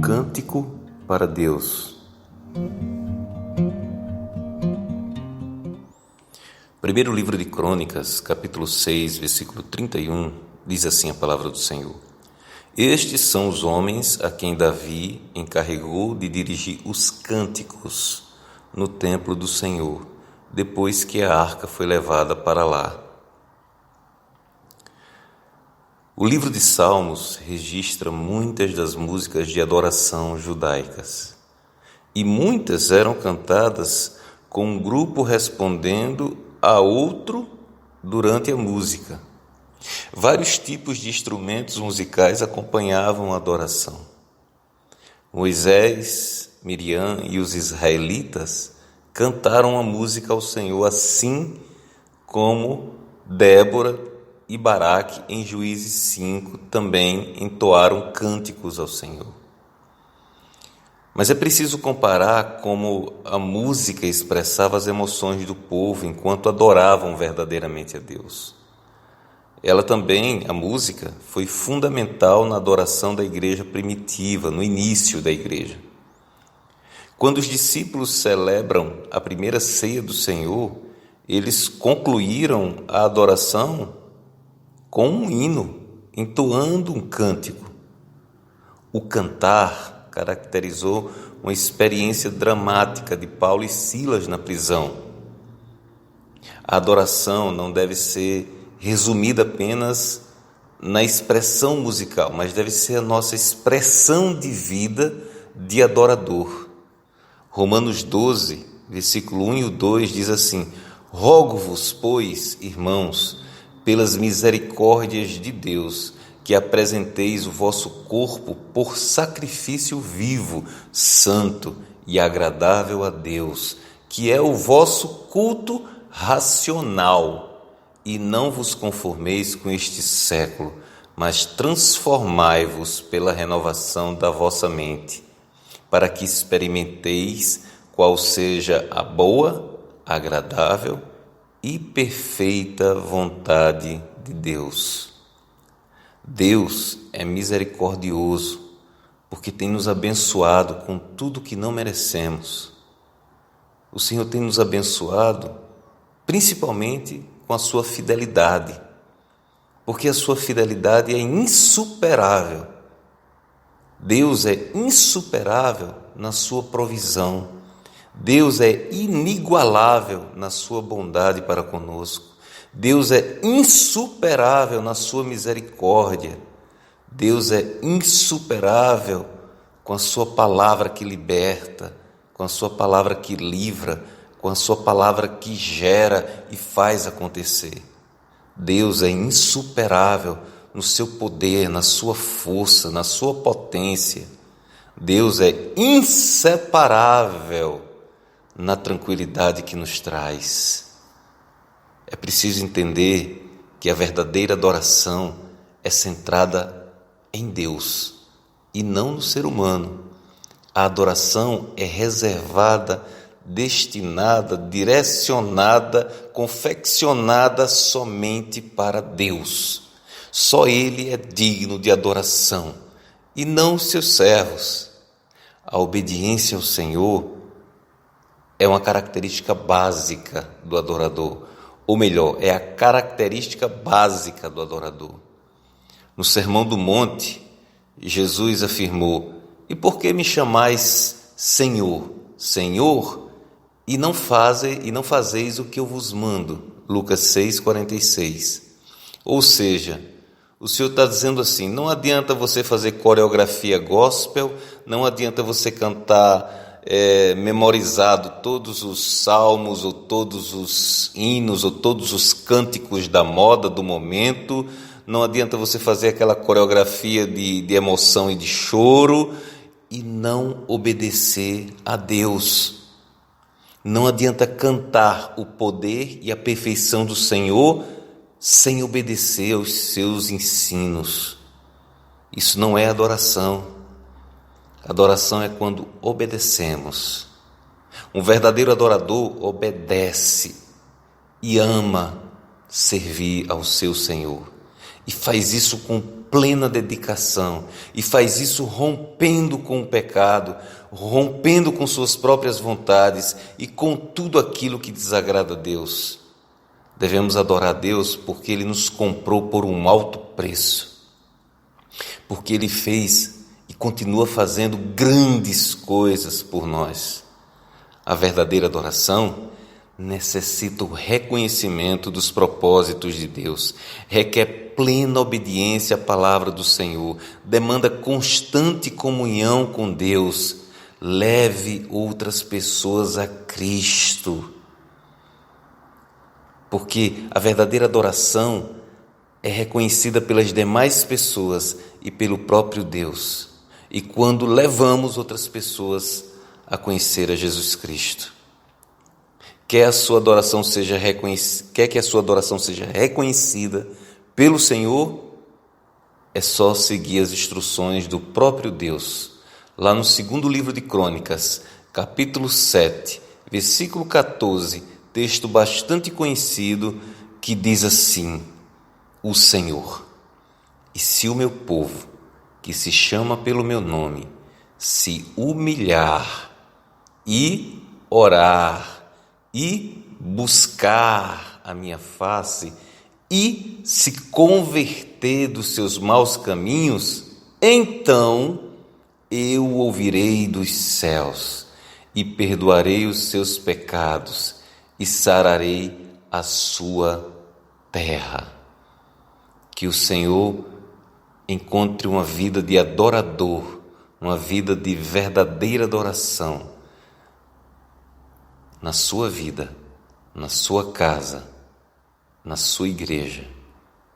cântico para Deus. Primeiro livro de Crônicas, capítulo 6, versículo 31, diz assim a palavra do Senhor: Estes são os homens a quem Davi encarregou de dirigir os cânticos no templo do Senhor, depois que a arca foi levada para lá. O livro de Salmos registra muitas das músicas de adoração judaicas, e muitas eram cantadas com um grupo respondendo a outro durante a música. Vários tipos de instrumentos musicais acompanhavam a adoração. Moisés, Miriam e os israelitas cantaram a música ao Senhor, assim como Débora e Baraque, em Juízes 5, também entoaram cânticos ao Senhor. Mas é preciso comparar como a música expressava as emoções do povo enquanto adoravam verdadeiramente a Deus. Ela também, a música, foi fundamental na adoração da igreja primitiva, no início da igreja. Quando os discípulos celebram a primeira ceia do Senhor, eles concluíram a adoração com um hino, entoando um cântico. O cantar caracterizou uma experiência dramática de Paulo e Silas na prisão. A adoração não deve ser resumida apenas na expressão musical, mas deve ser a nossa expressão de vida de adorador. Romanos 12, versículo 1 e 2 diz assim: Rogo-vos, pois, irmãos, pelas misericórdias de Deus, que apresenteis o vosso corpo por sacrifício vivo, santo e agradável a Deus, que é o vosso culto racional, e não vos conformeis com este século, mas transformai-vos pela renovação da vossa mente, para que experimenteis qual seja a boa, agradável e perfeita vontade de Deus. Deus é misericordioso, porque tem nos abençoado com tudo que não merecemos. O Senhor tem nos abençoado principalmente com a sua fidelidade, porque a sua fidelidade é insuperável. Deus é insuperável na sua provisão. Deus é inigualável na sua bondade para conosco. Deus é insuperável na sua misericórdia. Deus é insuperável com a sua palavra que liberta, com a sua palavra que livra, com a sua palavra que gera e faz acontecer. Deus é insuperável no seu poder, na sua força, na sua potência. Deus é inseparável na tranquilidade que nos traz. É preciso entender que a verdadeira adoração é centrada em Deus e não no ser humano. A adoração é reservada, destinada, direcionada, confeccionada somente para Deus. Só Ele é digno de adoração e não os seus servos. A obediência ao Senhor é uma característica básica do adorador, ou melhor, é a característica básica do adorador. No Sermão do Monte, Jesus afirmou: E por que me chamais Senhor, Senhor, e não fazeis o que eu vos mando? Lucas 6,46. Ou seja, o Senhor está dizendo assim: não adianta você fazer coreografia gospel, não adianta você cantar memorizado todos os salmos, ou todos os hinos, ou todos os cânticos da moda do momento, não adianta você fazer aquela coreografia de emoção e de choro e não obedecer a Deus. Não adianta cantar o poder e a perfeição do Senhor sem obedecer aos seus ensinos. Isso não é adoração. Adoração é quando obedecemos. Um verdadeiro adorador obedece e ama servir ao seu Senhor. E faz isso com plena dedicação e faz isso rompendo com o pecado, rompendo com suas próprias vontades e com tudo aquilo que desagrada a Deus. Devemos adorar a Deus porque Ele nos comprou por um alto preço, porque Ele fez e continua fazendo grandes coisas por nós. A verdadeira adoração necessita o reconhecimento dos propósitos de Deus, requer plena obediência à palavra do Senhor, demanda constante comunhão com Deus. Leve outras pessoas a Cristo, porque a verdadeira adoração é reconhecida pelas demais pessoas e pelo próprio Deus, e quando levamos outras pessoas a conhecer a Jesus Cristo. Quer que a sua adoração seja reconhecida pelo Senhor, é só seguir as instruções do próprio Deus. Lá no segundo livro de Crônicas, capítulo 7, versículo 14, texto bastante conhecido, que diz assim: o Senhor, e se o meu povo, que se chama pelo meu nome, se humilhar e orar e buscar a minha face e se converter dos seus maus caminhos, então eu ouvirei dos céus e perdoarei os seus pecados e sararei a sua terra. Que o Senhor encontre uma vida de adorador, uma vida de verdadeira adoração na sua vida, na sua casa, na sua igreja,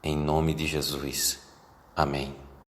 em nome de Jesus. Amém.